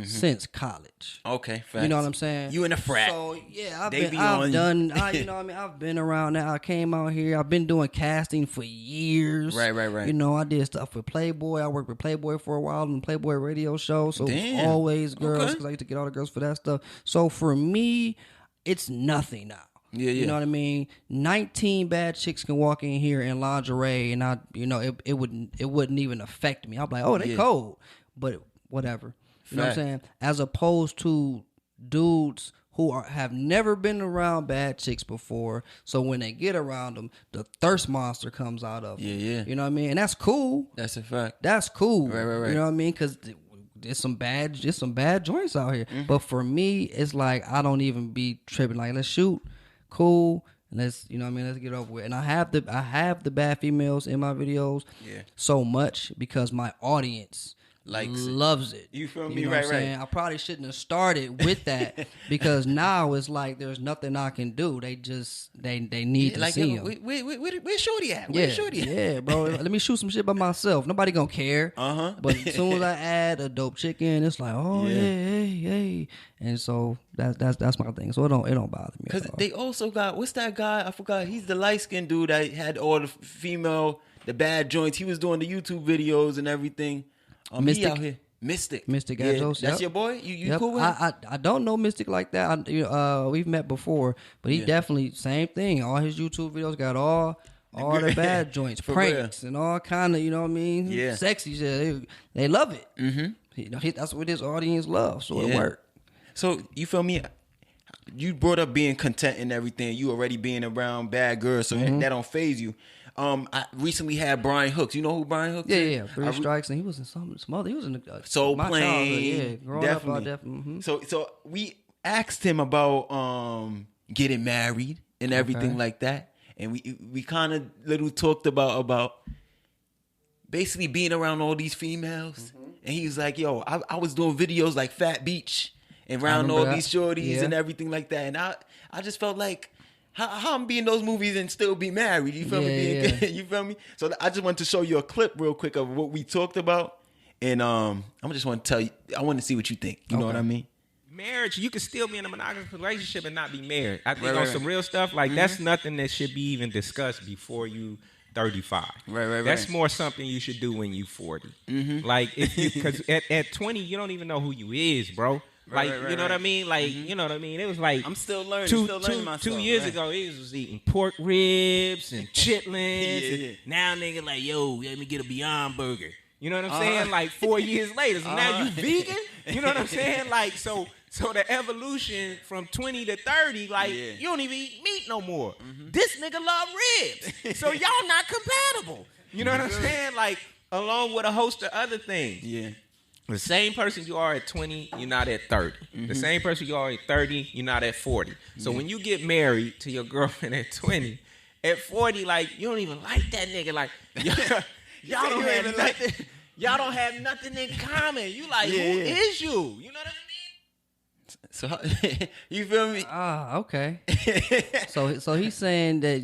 since college. Okay, facts. You know what I'm saying? You in a frat. So yeah, You know what I mean? I've been around now. I came out here. I've been doing casting for years. Right. You know, I did stuff with Playboy. I worked with Playboy for a while on the Playboy radio show. So Damn. it was always girls because I used to get all the girls for that stuff. So for me, it's nothing now. Yeah. You know what I mean? 19 bad chicks can walk in here in lingerie, and it wouldn't even affect me. I'm like, oh, they cold, but whatever. You know what I'm saying? As opposed to dudes who have never been around bad chicks before, so when they get around them, the thirst monster comes out of them. Yeah. You know what I mean? And that's cool. That's a fact. That's cool. Right. You know what I mean? Because there's some bad joints out here. But for me, it's like I don't even be tripping. Like, let's shoot. Cool, and let's let's get over with. And I have the bad females in my videos so much because my audience loves it. You feel me? Know what I'm saying? I probably shouldn't have started with that because now it's like there's nothing I can do. They just they need to see them. Where's Shorty at? Where's Shorty at? Yeah, bro. Let me shoot some shit by myself. Nobody gonna care. But as soon as I add a dope chick in, it's like, oh hey. And so that's my thing. So it don't bother me. Because they also got, what's that guy? I forgot. He's the light skinned dude that had all the bad joints. He was doing the YouTube videos and everything. Mystic. He out here. Mystic Ajos, that's your boy. You cool with him? I don't know Mystic like that. We've met before, but he definitely same thing. All his YouTube videos got all the bad joints, pranks, and all kind of, you know what I mean? Yeah, sexy shit. They love it. That's what his audience loves. So it worked. So you feel me? You brought up being content and everything. You already being around bad girls, so that don't faze you. I recently had Brian Hooks. You know who Brian Hooks is? Yeah. 3 Strikes, and he was in some other. He was in the Soul my Plane. childhood, growing up, definitely. So we asked him about getting married and everything like that, and we kind of little talked about basically being around all these females, and he was like, "Yo, I was doing videos like Fat Beach and around all these shorties and everything like that," and I just felt like. How I'm be in those movies and still be married? You feel me? You feel me? So I just want to show you a clip real quick of what we talked about, and I just want to tell you. I want to see what you think. You know what I mean? Marriage, you can still be in a monogamous relationship and not be married. I think on some real stuff, like that's nothing that should be even discussed before you 35. Right. That's more something you should do when you 40. Like, because at 20, you don't even know who you is, bro. Like, you know what I mean? Like, you know what I mean? It was like I'm still learning. Myself. 2 years ago, he was eating pork ribs and chitlins. Yeah. Now nigga like, yo, let me get a Beyond Burger. You know what I'm saying? Like 4 years later, so now you vegan. You know what I'm saying? Like so the evolution from 20 to 30, like you don't even eat meat no more. This nigga love ribs, so y'all not compatible. You know what I'm saying? Like along with a host of other things. Yeah. The same person you are at 20, you're not at 30. The same person you are at 30, you're not at 40. So when you get married to your girlfriend at 20, at 40, like, you don't even like that nigga. Like, y'all don't have nothing. Y'all don't have nothing in common. You like, who is you? You know what I mean? So you feel me? Okay. So he's saying that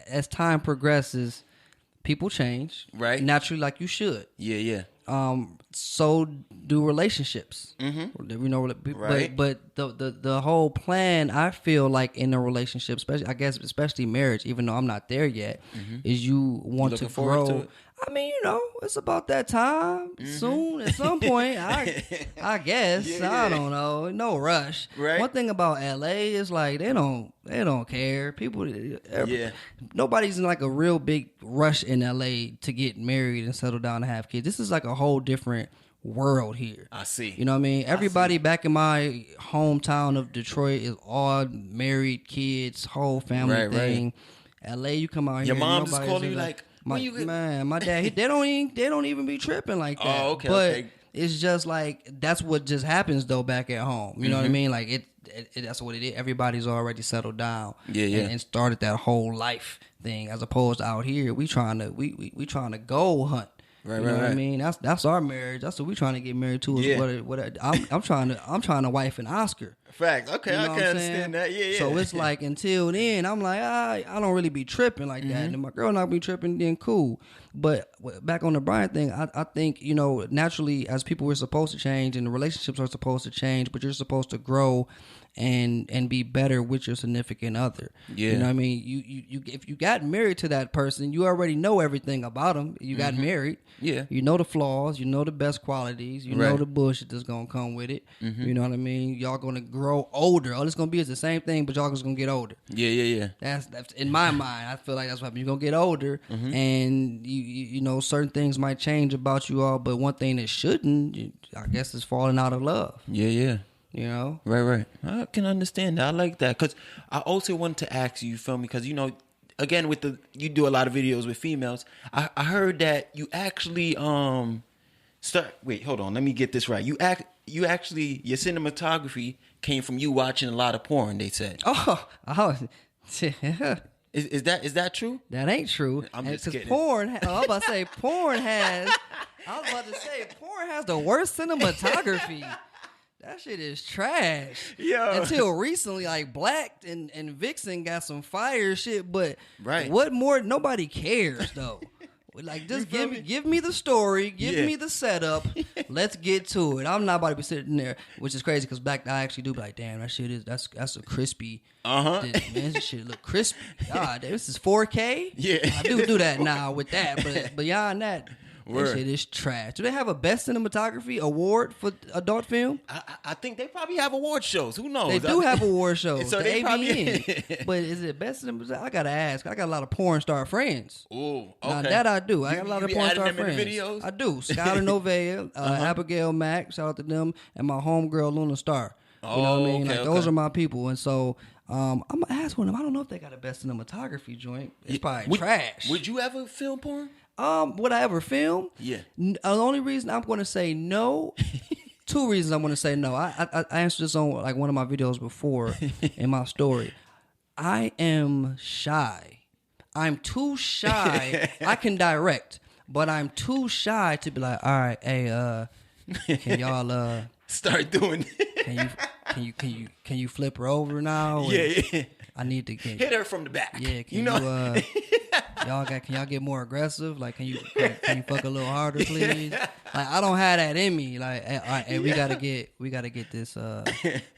as time progresses, people change. Right. Naturally, like you should. Yeah. So do relationships. You know, Right. but the whole plan, I feel like in a relationship, especially marriage, even though I'm not there yet, is you want to forward grow. to it? I mean, you know, it's about that time. Soon, at some point, I guess. I don't know. No rush. Right. One thing about LA is like they don't care. People, nobody's in like a real big rush in LA to get married and settle down and have kids. This is like a whole different world here. I see. You know what I mean? Everybody back in my hometown of Detroit is all married, kids, whole family thing. LA, you come out Your here. mom just calling you like, my dad, they don't even be tripping like that. Oh, okay, but okay. it's just like that's what just happens though back at home. You know what I mean? Like it that's what it is. Everybody's already settled down. And started that whole life thing as opposed to out here. We trying to go hunt. Right, you know what I mean? That's our marriage. That's what we trying to get married to. Is I'm trying to wife an Oscar. Facts. Okay, You know I what can I'm understand saying? that. Yeah. So it's like until then, I'm like, I don't really be tripping like that. And if my girl not be tripping, then cool. But back on the Brian thing, I think, you know, naturally as people were supposed to change and the relationships are supposed to change, but you're supposed to grow and be better with your significant other. Yeah. You know what I mean? You if you got married to that person, you already know everything about them. You got married. Yeah. You know the flaws, you know the best qualities, you know the bullshit that's gonna come with it. You know what I mean? Y'all gonna grow older. All it's gonna be is the same thing, but y'all just gonna get older. Yeah. That's in my mind. I feel like that's what happens. You're gonna get older, and you know certain things might change about you all, but one thing that shouldn't, I guess, is falling out of love. Yeah. You know, Right. I can understand that. I like that because I also wanted to ask you, feel me? Because you know, again, you do a lot of videos with females. I heard that you actually Wait, hold on. Let me get this right. You actually your cinematography came from you watching a lot of porn. They said. oh. Is that true? That ain't true. I'm just kidding. Porn. I was about to say porn has the worst cinematography. That shit is trash. Yo. Until recently, like Black and Vixen got some fire shit, but Right. what more? Nobody cares though. Like just give me the story, give me the setup. Let's get to it. I'm not about to be sitting there, which is crazy because Black I actually do be like, damn, that shit is that's a crispy. Man, this shit look crispy. God, this is 4K. Yeah. I do that now with that, but beyond that. That shit is trash. Do they have a best cinematography award for adult film? I think they probably have award shows. Who knows? They do have award shows. So the they ABN. But is it best cinematography? I gotta ask. I got a lot of porn star friends. Ooh, okay. Now that I do. I got a lot You of be porn adding star them in the friends. videos? I do. Skylar Novea, Abigail Mack, shout out to them, and my homegirl Luna Star. You know what I mean? Okay, Like those are my people. And so I'm gonna ask one of them. I don't know if they got a best cinematography joint. It's probably trash. Would you ever film porn? Would I ever film? Yeah. The only reason I'm going to say no, two reasons I'm going to say no. I answered this on like one of my videos before in my story. I am shy. I'm too shy. I can direct, but I'm too shy to be like, all right, hey, can y'all start doing? Can you flip her over now? Yeah. I need to get Hit her from the back. Yeah, can you y'all get more aggressive? Like, can you fuck a little harder, please? Like, I don't have that in me. Like, hey, we gotta get this.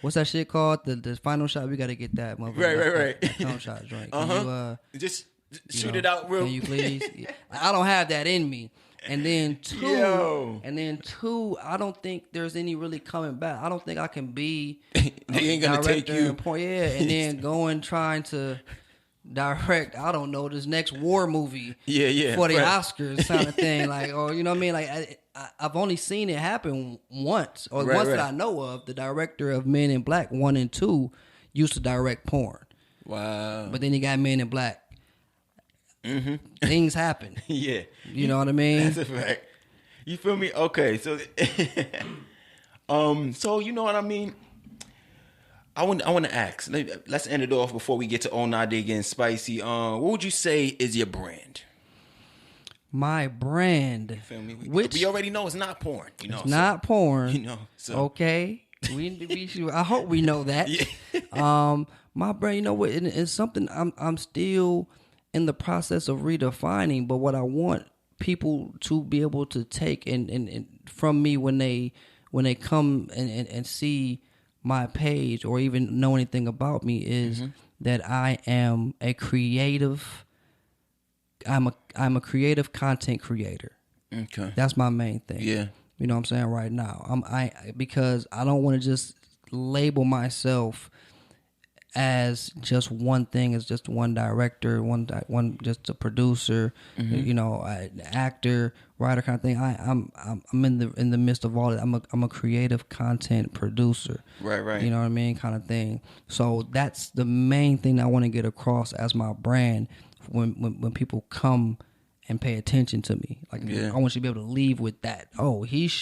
What's that shit called? The final shot. We gotta get that. Right. That final shot joint. Can you, Just Shoot it out real. Can you please? I don't have that in me. And then two, I don't think there's any really coming back. I don't think I can be They ain't gonna take you. And then going trying to direct, I don't know, this next war movie for the Oscars kind of thing. Like, or you know what I mean? Like I've only seen it happen once, or once that I know of. The director of Men in Black 1 and 2 used to direct porn. Wow. But then he got Men in Black. Mm-hmm. Things happen. Yeah. You know what I mean? That's a fact. You feel me? Okay, so so you know what I mean? I want to ask. Let's end it off before we get to Oh Nah They Getting Spicy. What would you say is your brand? My brand. You feel me? Which we already know it's not porn. You know, it's not porn. You know, so okay. I hope we know that. Yeah. My brand. You know what? It's something I'm still in the process of redefining. But what I want people to be able to take and from me when they come and see my page or even know anything about me is that I am a creative. I'm a creative content creator. Okay. That's my main thing. Yeah. You know what I'm saying right now. Because I don't want to just label myself as just one thing, as just one director, one just a producer, you know, an actor, writer kind of thing. I'm in the midst of all that. I'm a creative content producer. Right. You know what I mean, kind of thing. So that's the main thing I want to get across as my brand when people come and pay attention to me. Like I want you to be able to leave with that. Oh, he's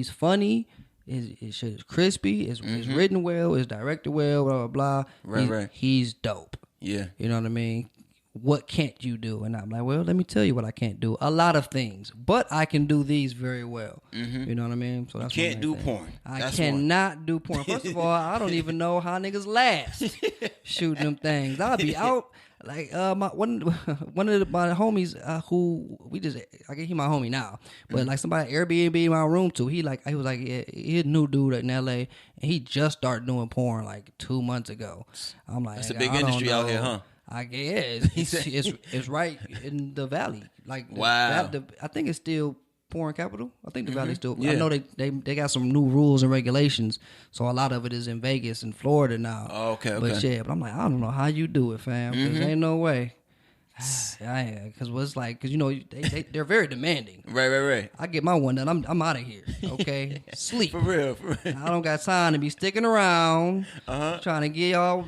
funny. His shit is crispy. It's written well. It's directed well. Blah blah blah. Right. He's dope. Yeah. You know what I mean? What can't you do? And I'm like, well, let me tell you what I can't do. A lot of things, but I can do these very well. You know what I mean? So that's you can't do porn. I cannot do porn. First of all, I don't even know how niggas last shooting them things. I'll be out. Like one of my homies who I guess he my homie now, but like somebody Airbnb in my room too. He was like he a new dude in LA and he just started doing porn like 2 months ago. I'm like, that's a big industry out here, huh? I guess it's right in the valley. Like wow, I think it's still porn capital. I think the valley's still. Yeah. I know they got some new rules and regulations, so a lot of it is in Vegas and Florida now. Oh, okay. But I'm like, I don't know how you do it, fam. Because ain't no way. Because you know they're very demanding. Right. I get my one done. I'm out of here. Okay, sleep for real. I don't got time to be sticking around trying to get y'all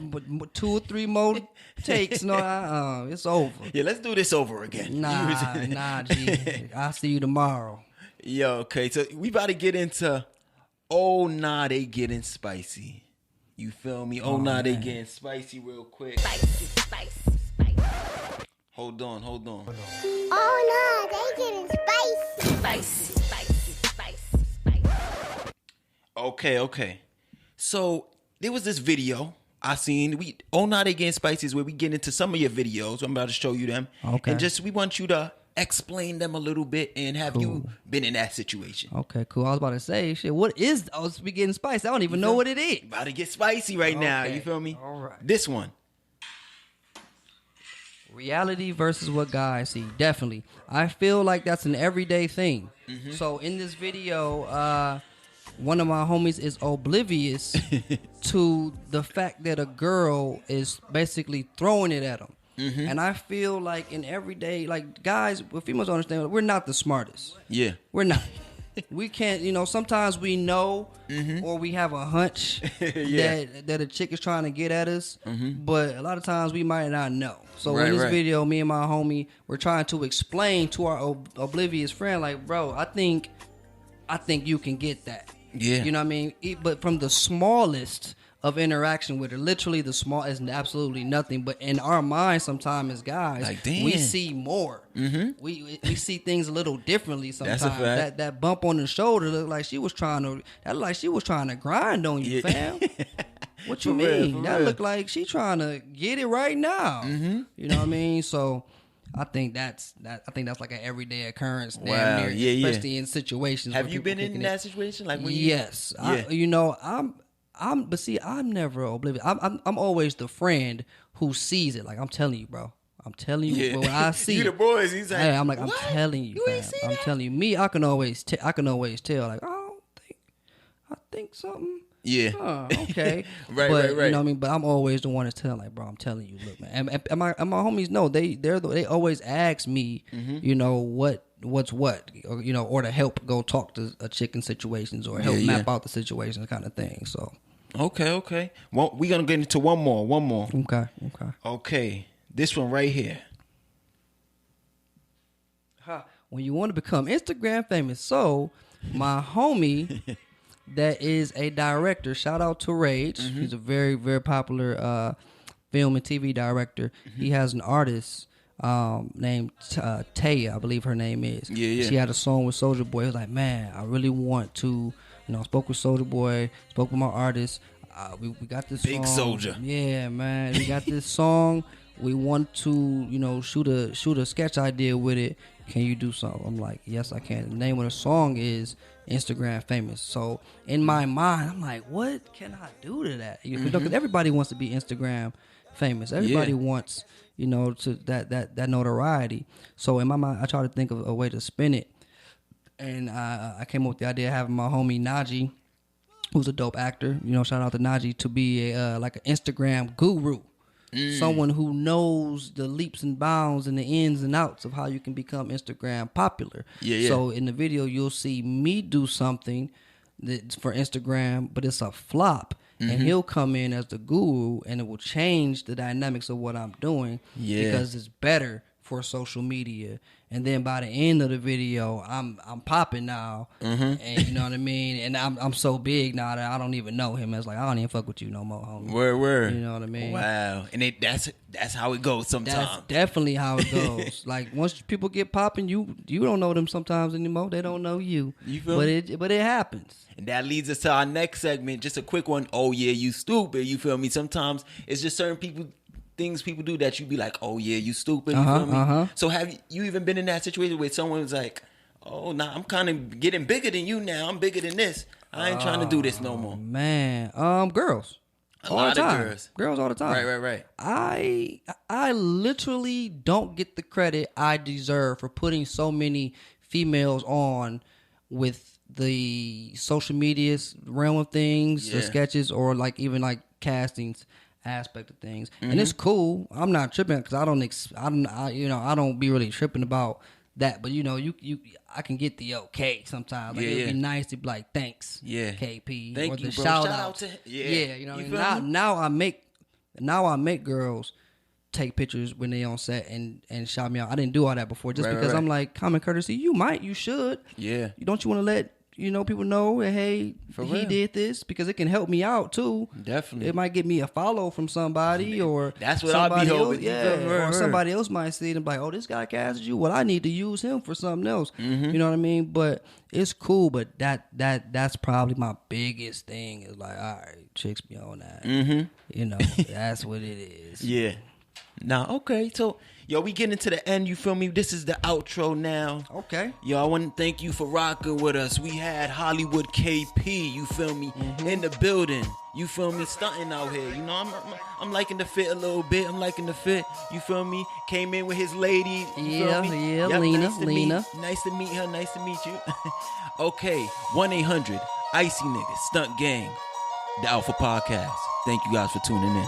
2 or 3 more takes. No, it's over. Yeah, let's do this over again. Nah, G. I'll see you tomorrow. Yo, okay. So we about to get into Oh Nah They Getting Spicy. You feel me? Oh nah, they getting spicy real quick. Spicy. Hold on. Oh no, they getting spicy. Okay. So there was this video I seen. Oh nah, they getting spicy is where we get into some of your videos. I'm about to show you them. Okay. And we want you to explain them a little bit and have you been in that situation. Okay, cool. I was about to say, shit, what is we getting spicy? I don't even know what it is. About to get spicy right now. You feel me? All right. This one. Reality versus what guys see. Definitely. I feel like that's an everyday thing. So in this video, one of my homies is oblivious to the fact that a girl is basically throwing it at him. And I feel like in everyday, like guys, well, females understand, we're not the smartest. Yeah. We're not. We can't, sometimes we know or we have a hunch that a chick is trying to get at us, but a lot of times we might not know. So in this video, me and my homie, we're trying to explain to our oblivious friend, like, bro, I think you can get that. Yeah. You know what I mean? But from the smallest of interaction with her, literally the small is absolutely nothing. But in our minds, sometimes as guys, like, damn, we see more. We see things a little differently sometimes. That's a fact. That bump on the shoulder looked like she was trying to grind on you, fam. What you mean? That looked like she trying to get it right now. You know what I mean? So I think that's like an everyday occurrence. Wow. Near, especially in situations. Have you been in that situation? Like when yes. Yeah. I'm never oblivious. I'm always the friend who sees it. Like, I'm telling you, bro. I'm telling you, but when I see you the boys, he's like, hey, I'm like, what? I'm telling you, fam. I'm telling you. Me, I can always tell. Like, I think something. Yeah. Okay. Right. You know what I mean? But I'm always the one that's telling, like, bro, I'm telling you, look, man. And my homies know they always ask me, you know, what's what, or, you know, or to help go talk to a chick in situations or help map out the situations, kind of thing. So. Okay. Well, we're gonna get into one more. Okay. This one right here. When you want to become Instagram famous, so my homie that is a director, shout out to Rage. He's a very, very popular film and TV director. He has an artist named Taya, I believe her name is. Yeah. She had a song with Soulja Boy. He was like, man, I really want to, you know, spoke with Soulja Boy, spoke with my artist. We got this Big song. Soulja. Yeah, man. We got this song. We want to, you know, shoot a sketch idea with it. Can you do something? I'm like, yes, I can. The name of the song is Instagram Famous. So in my mind, I'm like, what can I do to that? You know, because everybody wants to be Instagram famous. Everybody wants, you know, to that notoriety. So in my mind, I try to think of a way to spin it, and I came up with the idea of having my homie Najee, who's a dope actor. You know, shout out to Najee, to be a like an Instagram guru. Someone who knows the leaps and bounds and the ins and outs of how you can become Instagram popular. Yeah. So in the video, you'll see me do something that's for Instagram, but it's a flop. And he'll come in as the guru, and it will change the dynamics of what I'm doing because it's better for social media. And then by the end of the video, I'm popping now, and you know what I mean. And I'm so big now that I don't even know him. It's like, I don't even fuck with you no more, homie. Word. You know what I mean? Wow. And that's how it goes sometimes. That's definitely how it goes. Like, once people get popping, you don't know them sometimes anymore. They don't know you. You feel me? But it happens. And that leads us to our next segment. Just a quick one. Oh yeah, you stupid. You feel me? Sometimes it's just certain things people do that you be like, oh yeah, you stupid. You feel me? So have you even been in that situation where someone was like, oh nah, I'm kind of getting bigger than you now. I'm bigger than this. I ain't trying to do this no more. Man, girls. A lot of girls. Girls all the time. Right. I literally don't get the credit I deserve for putting so many females on with the social media's realm of things, the sketches, or like even like castings aspect of things. And it's cool. I'm not tripping because I don't be really tripping about that. But you know, I can get the okay sometimes. Like, it'd be nice to be like, thanks, KP, thank or you, the bro. shout Shout out. out to you know what you I feel mean? me? Now I make girls take pictures when they on set and shout me out. I didn't do all that before just because I'm like, common courtesy. You should. Yeah. Don't you want to let people know that, hey, he did this, because it can help me out too. Definitely. It might get me a follow from somebody, or that's what I'll be hoping. Or somebody else might see it and be like, oh, this guy casted you. Well, I need to use him for something else. You know what I mean? But it's cool. But that's probably my biggest thing. Is like, all right, chicks be on that. You know, that's what it is. Yeah. Now, okay, so yo, we getting to the end, you feel me? This is the outro now. Okay. Yo, I want to thank you for rocking with us. We had Hollywood KP, you feel me, in the building. You feel me, stunting out here. You know, I'm liking the fit a little bit. I'm liking the fit. You feel me? Came in with his lady. You feel me? Yep, Lena. Nice to meet her. Nice to meet you. Okay, 1-800 Icy Niggas Stunt Gang, the Alpha Podcast. Thank you guys for tuning in.